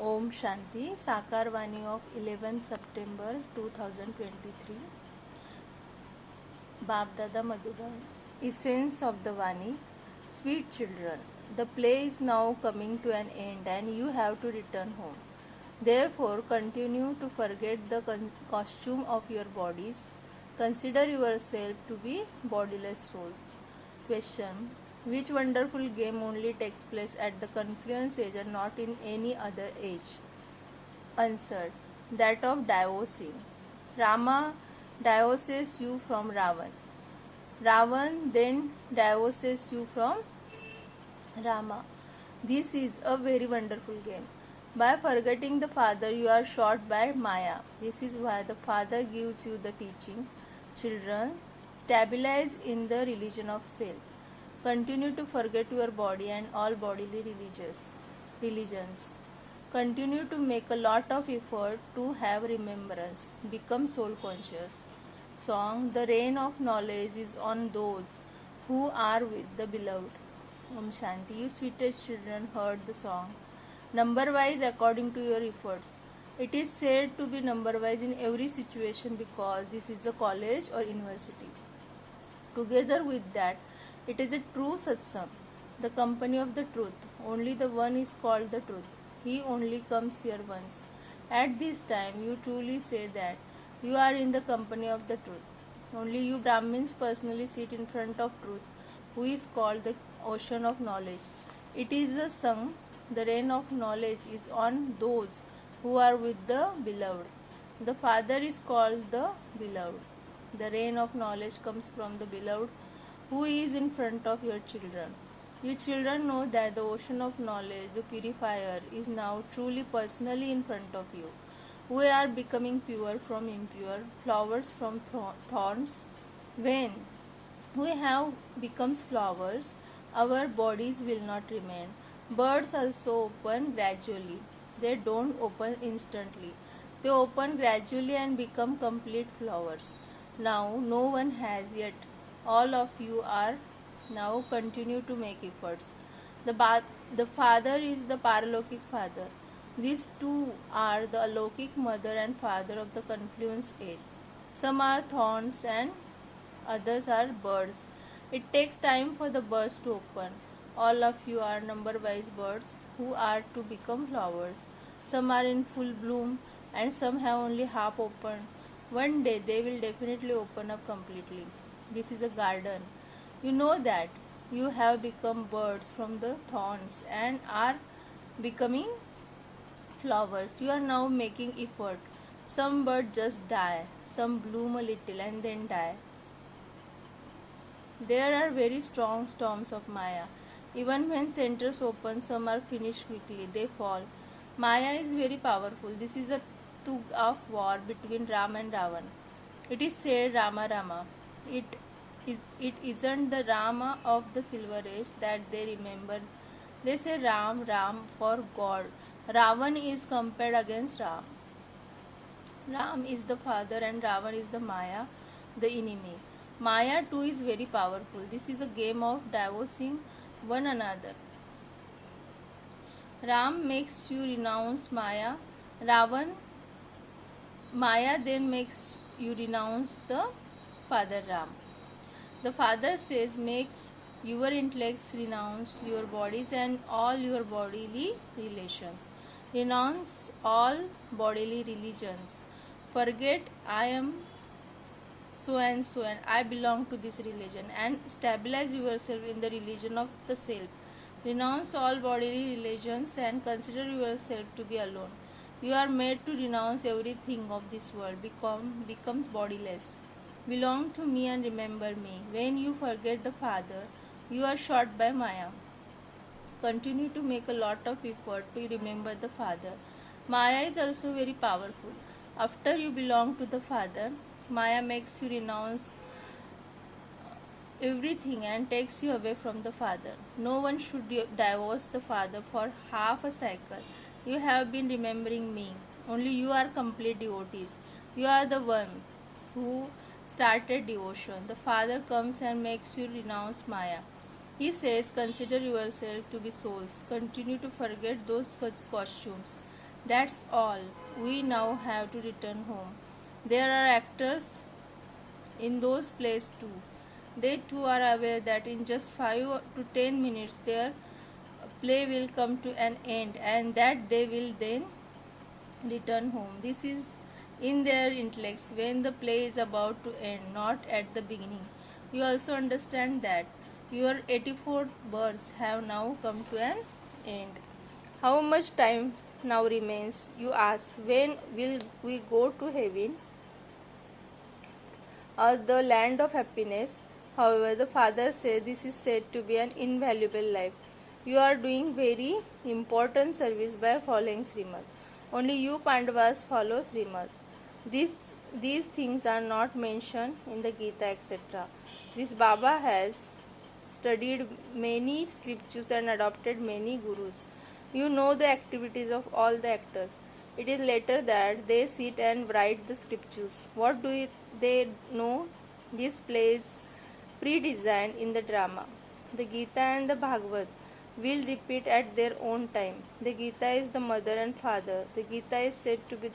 Om Shanti, Sakar Vani of 11 September 2023. Bab Dada Madhuban. Essence of the Vani. Sweet children, the play is now coming to an end and you have to return home. Therefore, continue to forget the costume of your bodies. Consider yourself to be bodiless souls. Question: which wonderful game only takes place at the confluence age and not in any other age? Answered: that of divorcing. Rama divorces you from Ravan. Ravan then divorces you from Rama. This is a very wonderful game. By forgetting the father, you are shot by Maya. This is why the father gives you the teaching. Children, stabilize in the religion of self. Continue to forget your body and all bodily religions. Continue to make a lot of effort to have remembrance. Become soul conscious. Song: the reign of knowledge is on those who are with the beloved. Om Shanti. You sweetest children heard the song. Number wise according to your efforts. It is said to be number wise in every situation because this is a college or university. Together with that, it is a true satsang, the company of the truth. Only the one is called the truth. He only comes here once. At this time, you truly say that you are in the company of the truth. Only you Brahmins personally sit in front of truth, who is called the ocean of knowledge. It is a sung, the rain of knowledge is on those who are with the beloved. The Father is called the beloved. The rain of knowledge comes from the beloved who is in front of your children. You children know that the ocean of knowledge, the purifier, is now truly personally in front of you. We are becoming pure from impure, flowers from thorns. When we have becomes flowers, our bodies will not remain. Birds also open gradually. They don't open instantly. They open gradually and become complete flowers. Now no one has yet. All of you are now continue to make efforts. The Father is the Paralokik Father. These two are the Alokik Mother and Father of the confluence age. Some are thorns and others are birds. It takes time for the birds to open. All of you are number-wise birds who are to become flowers. Some are in full bloom and some have only half opened. One day they will definitely open up completely. This is a garden. You know that you have become birds from the thorns and are becoming flowers. You are now making effort. Some birds just die, some bloom a little and then die. There are very strong storms of Maya. Even when centers open, some are finished quickly. They fall. Maya is very powerful. This is a tug of war between Ram and Ravan. It is said Rama Rama. It isn't the Rama of the Silver Age that they remember. They say Ram Ram for God. Ravan is compared against Ram. Ram is the father and Ravan is the Maya, the enemy. Maya too is very powerful. This is a game of divorcing one another. Ram makes you renounce Maya. Maya then makes you renounce the father Ram. The father says, make your intellects renounce your bodies and all your bodily relations. Renounce all bodily religions. Forget I am so and I belong to this religion and stabilize yourself in the religion of the self. Renounce all bodily religions and consider yourself to be alone. You are made to renounce everything of this world, becomes bodiless. Belong to me and remember me. When you forget the Father, you are shot by Maya. Continue to make a lot of effort to remember the Father. Maya is also very powerful. After you belong to the Father, Maya makes you renounce everything and takes you away from the Father. No one should divorce the Father for half a cycle. You have been remembering me. Only you are complete devotees. You are the ones who started devotion. The Father comes and makes you renounce Maya. He says, consider yourself to be souls. Continue to forget those costumes. That's all. We now have to return home. There are actors in those plays too. They too are aware that in just 5 to 10 minutes their play will come to an end and that they will then return home. This is in their intellects when the play is about to end, not at the beginning. You also understand that your 84 births have now come to an end. How much time now remains? You ask. When will we go to heaven or the land of happiness? However, the father says this is said to be an invaluable life. You are doing very important service by following Srimad. Only you Pandavas follow Srimad. These things are not mentioned in the Gita, etc. This Baba has studied many scriptures and adopted many gurus. You know the activities of all the actors. It is later that they sit and write the scriptures. What do they know? This plays pre-designed in the drama. The Gita and the Bhagavad will repeat at their own time. The Gita is the mother and father. The Gita is said to be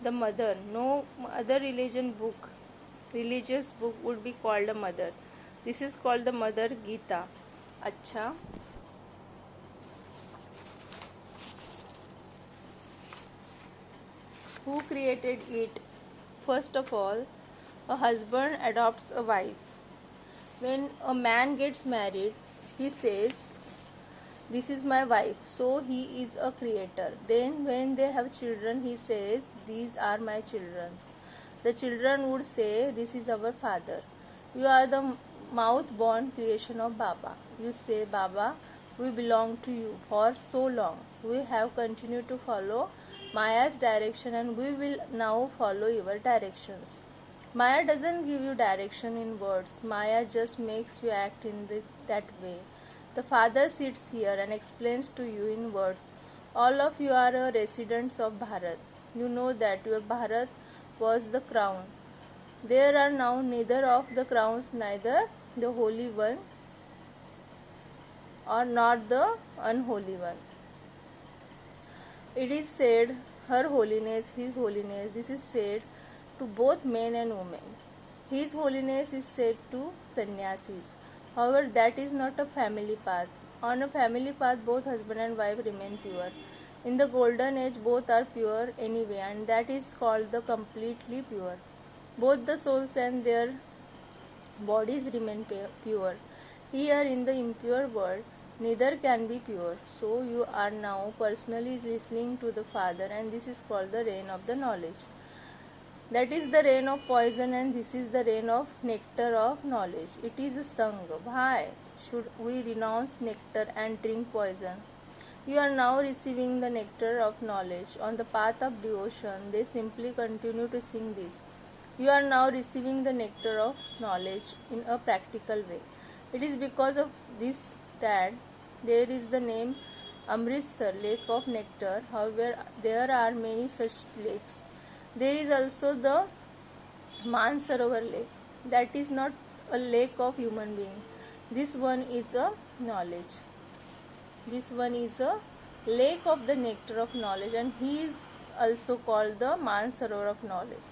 the mother. No other religious book would be called a mother. This is called the Mother Gita. Acha. Who created it? First of all, a husband adopts a wife. When a man gets married, he says, "This is my wife," so he is a creator. Then, when they have children, he says, "These are my children." The children would say, "This is our father." You are the mouth-born creation of Baba. You say, "Baba, we belong to you for so long. We have continued to follow Maya's direction and we will now follow your directions." Maya doesn't give you direction in words. Maya just makes you act in that way. The father sits here and explains to you in words. All of you are residents of Bharat. You know that your Bharat was the crown. There are now neither of the crowns, neither the Holy One or not the unholy one. It is said, Her Holiness, His Holiness. This is said to both men and women. His Holiness is said to sannyasis. However, that is not a family path. On a family path, both husband and wife remain pure. In the golden age, both are pure anyway, and that is called the completely pure. Both the souls and their bodies remain pure. Here in the impure world, neither can be pure. So you are now personally listening to the Father, and this is called the rain of the knowledge. That is the rain of poison, and this is the rain of nectar of knowledge. It is a sangha. Why should we renounce nectar and drink poison? You are now receiving the nectar of knowledge. On the path of devotion, they simply continue to sing this. You are now receiving the nectar of knowledge in a practical way. It is because of this that there is the name Amritsar, Lake of Nectar. However, there are many such lakes. There is also the Mansarovar lake. That is not a lake of human being. This one is a knowledge. This one is a lake of the nectar of knowledge, and he is also called the Mansarovar of knowledge.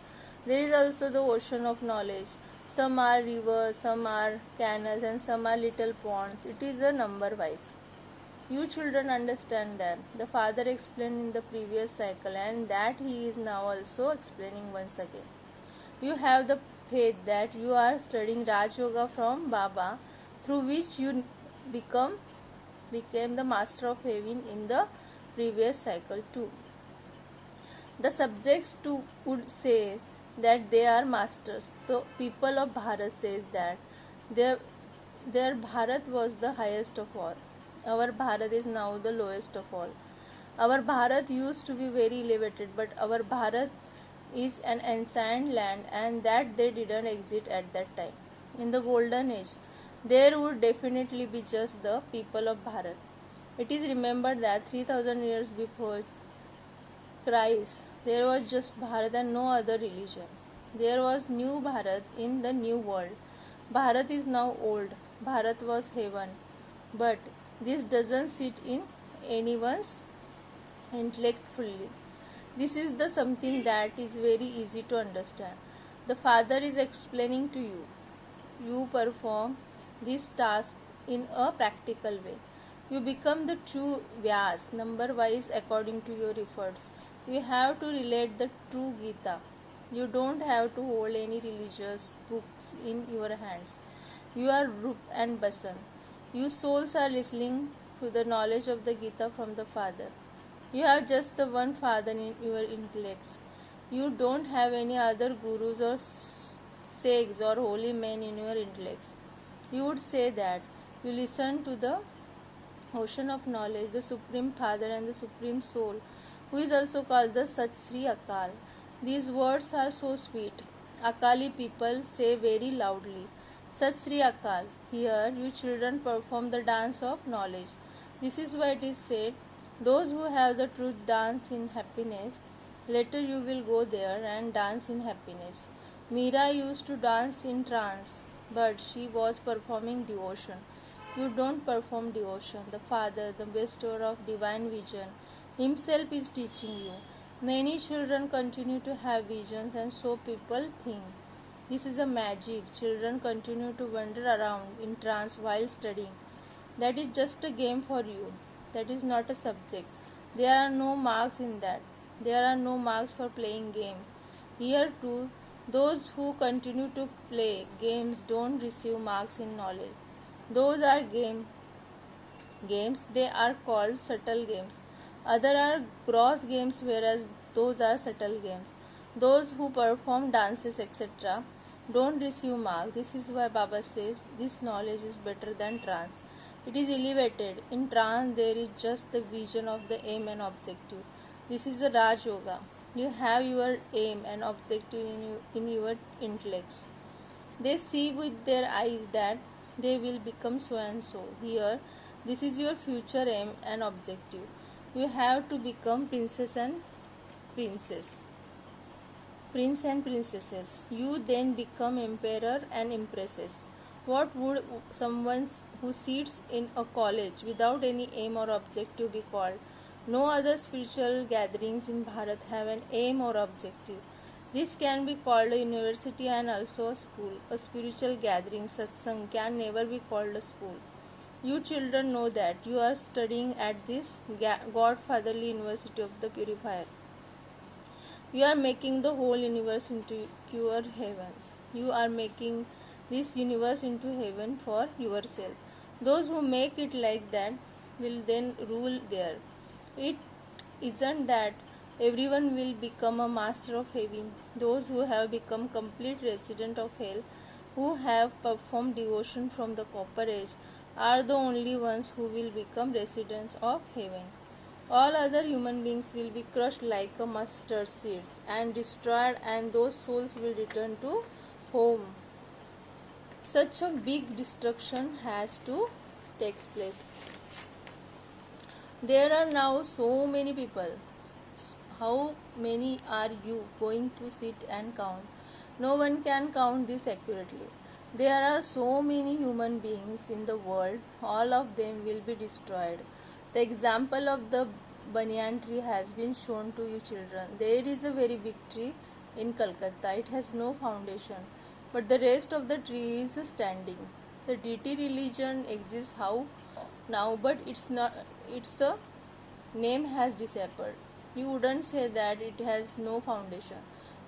There is also the ocean of knowledge. Some are rivers, some are canals, and some are little ponds. It is a number wise. You children understand that. The father explained in the previous cycle, and that he is now also explaining once again. You have the faith that you are studying Raj Yoga from Baba, through which you became the master of heaven in the previous cycle too. The subjects too would say that they are masters. The people of Bharat says that their Bharat was the highest of all. Our Bharat is now the lowest of all. Our Bharat used to be very elevated, but our Bharat is an ancient land, and that they didn't exist at that time. In the golden age, there would definitely be just the people of Bharat. It is remembered that 3000 years before Christ, there was just Bharat and no other religion. There was new Bharat in the new world. Bharat is now old. Bharat was heaven. But this doesn't sit in anyone's intellectually. This is the something that is very easy to understand. The Father is explaining to you. You perform this task in a practical way. You become the true Vyas, number wise according to your efforts. You have to relate the true Gita. You don't have to hold any religious books in your hands. You are Rup and Basan. You souls are listening to the knowledge of the Gita from the Father. You have just the one Father in your intellects. You don't have any other gurus or sages or holy men in your intellects. You would say that you listen to the ocean of knowledge, the Supreme Father and the Supreme Soul, who is also called the Sat Sri Akal. These words are so sweet. Akali people say very loudly, Sat Sri Akal. Here, you children perform the dance of knowledge. This is why it is said, those who have the truth dance in happiness. Later you will go there and dance in happiness. Meera used to dance in trance, but she was performing devotion. You don't perform devotion. The Father, the bestower of divine vision, Himself is teaching you. Many children continue to have visions, and so people think. This is a magic. Children continue to wander around in trance while studying. That is just a game for you. That is not a subject. There are no marks in that. There are no marks for playing games. Here too, those who continue to play games don't receive marks in knowledge. Those are games, they are called subtle games. Other are gross games, whereas those are subtle games. Those who perform dances, etc., don't receive marks. This is why Baba says this knowledge is better than trance. It is elevated. In trance, there is just the vision of the aim and objective. This is a Raj Yoga. You have your aim and objective in your intellects. They see with their eyes that they will become so and so. Here, this is your future aim and objective. You have to become princess and princess. Prince and princesses. You then become emperor and empresses. What would someone who sits in a college without any aim or objective be called? No other spiritual gatherings in Bharat have an aim or objective. This can be called a university and also a school. A spiritual gathering, satsang, can never be called a school. You children know that you are studying at this Godfatherly University of the Purifier. You are making the whole universe into pure heaven. You are making this universe into heaven for yourself. Those who make it like that will then rule there. It isn't that everyone will become a master of heaven. Those who have become complete resident of hell, who have performed devotion from the copper age, are the only ones who will become residents of heaven. All other human beings will be crushed like a mustard seeds and destroyed, and those souls will return to home. Such a big destruction has to take place. There are now so many people. How many are you going to sit and count? No one can count this accurately. There are so many human beings in the world, all of them will be destroyed. The example of the banyan tree has been shown to you children. There is a very big tree in Calcutta. It has no foundation, but the rest of the tree is standing. The deity religion exists how now, but its a name has disappeared. You wouldn't say that it has no foundation.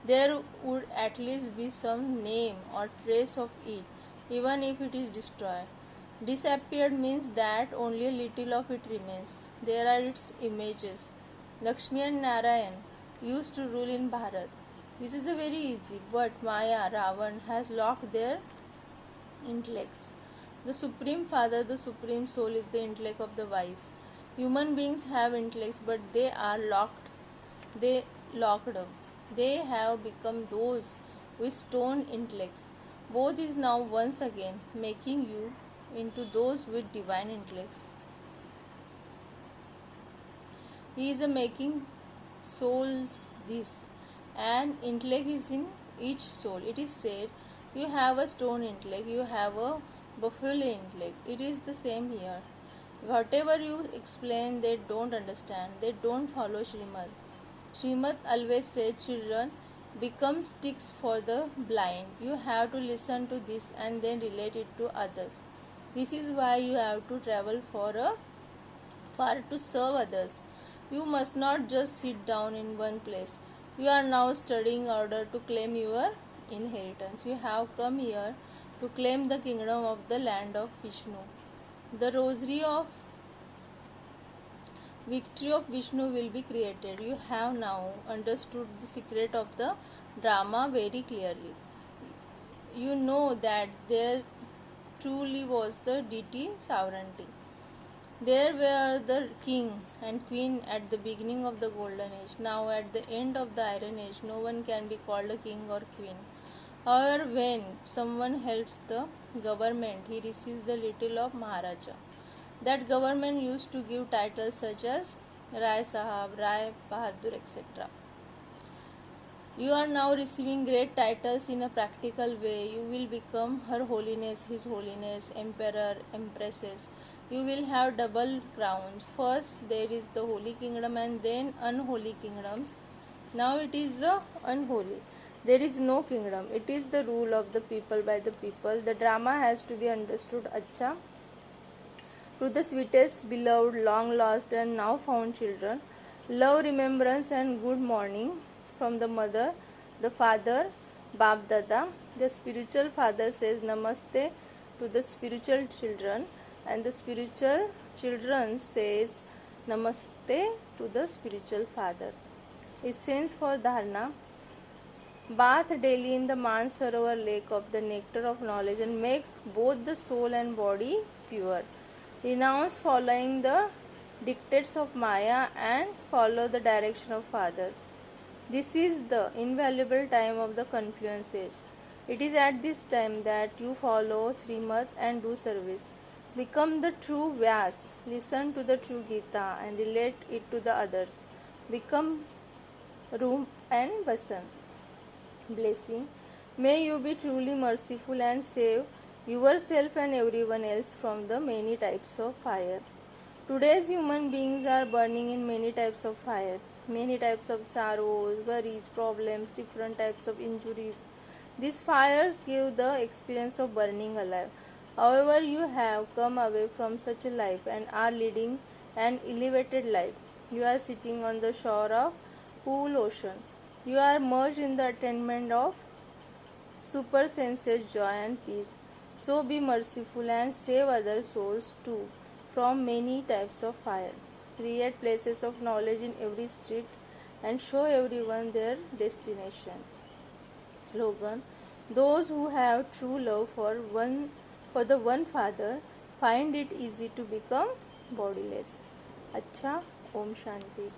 There would at least be some name or trace of it, even if it is destroyed. Disappeared means that only a little of it remains. There are its images. Lakshmi and Narayan used to rule in Bharat. This is a very easy, but Maya, Ravan has locked their intellects. The Supreme Father, the Supreme Soul is the intellect of the wise. Human beings have intellects, but they are locked. They locked up. They have become those with stone intellects. Both is now once again making you into those with divine intellects. He is a making souls this, and intellect is in each soul. It is said, you have a stone intellect, you have a buffalo intellect. It is the same here. Whatever you explain, they don't understand. They don't follow Srimad. Srimad always says, children, become sticks for the blind. You have to listen to this and then relate it to others. This is why you have to travel far to serve others. You must not just sit down in one place. You are now studying in order to claim your inheritance. You have come here to claim the kingdom of the land of Vishnu. The rosary of victory of Vishnu will be created. You have now understood the secret of the drama very clearly. You know that there truly was the deity sovereignty. There were the king and queen at the beginning of the golden age. Now at the end of the iron age, no one can be called a king or queen. However, when someone helps the government, he receives the title of Maharaja. That government used to give titles such as Rai Sahab, Rai Bahadur, etc. You are now receiving great titles in a practical way. You will become Her Holiness, His Holiness, Emperor, Empresses. You will have double crowns. First there is the holy kingdom and then unholy kingdoms. Now it is the unholy. There is no kingdom. It is the rule of the people by the people. The drama has to be understood. Acha. To the sweetest, beloved, long lost and now found children, love, remembrance and good morning from the mother, the father, Bab Dada. The spiritual father says Namaste to the spiritual children, and the spiritual children says Namaste to the spiritual father. Essence for Dharana. Bath daily in the Mansarovar lake of the nectar of knowledge and make both the soul and body pure. Renounce following the dictates of Maya and follow the direction of fathers. This is the invaluable time of the confluence age. It is at this time that you follow Srimad and do service. Become the true Vyas. Listen to the true Gita and relate it to the others. Become Rum and Basan. Blessing. May you be truly merciful and save yourself and everyone else from the many types of fire. Today's human beings are burning in many types of fire, many types of sorrows, worries, problems, different types of injuries. These fires give the experience of burning alive. However, you have come away from such a life and are leading an elevated life. You are sitting on the shore of cool ocean. You are merged in the attainment of super senses joy and peace. So be merciful and save other souls too from many types of fire. Create places of knowledge in every street and show everyone their destination. Slogan. Those who have true love for the one Father find it easy to become bodiless. Acha. Om Shanti.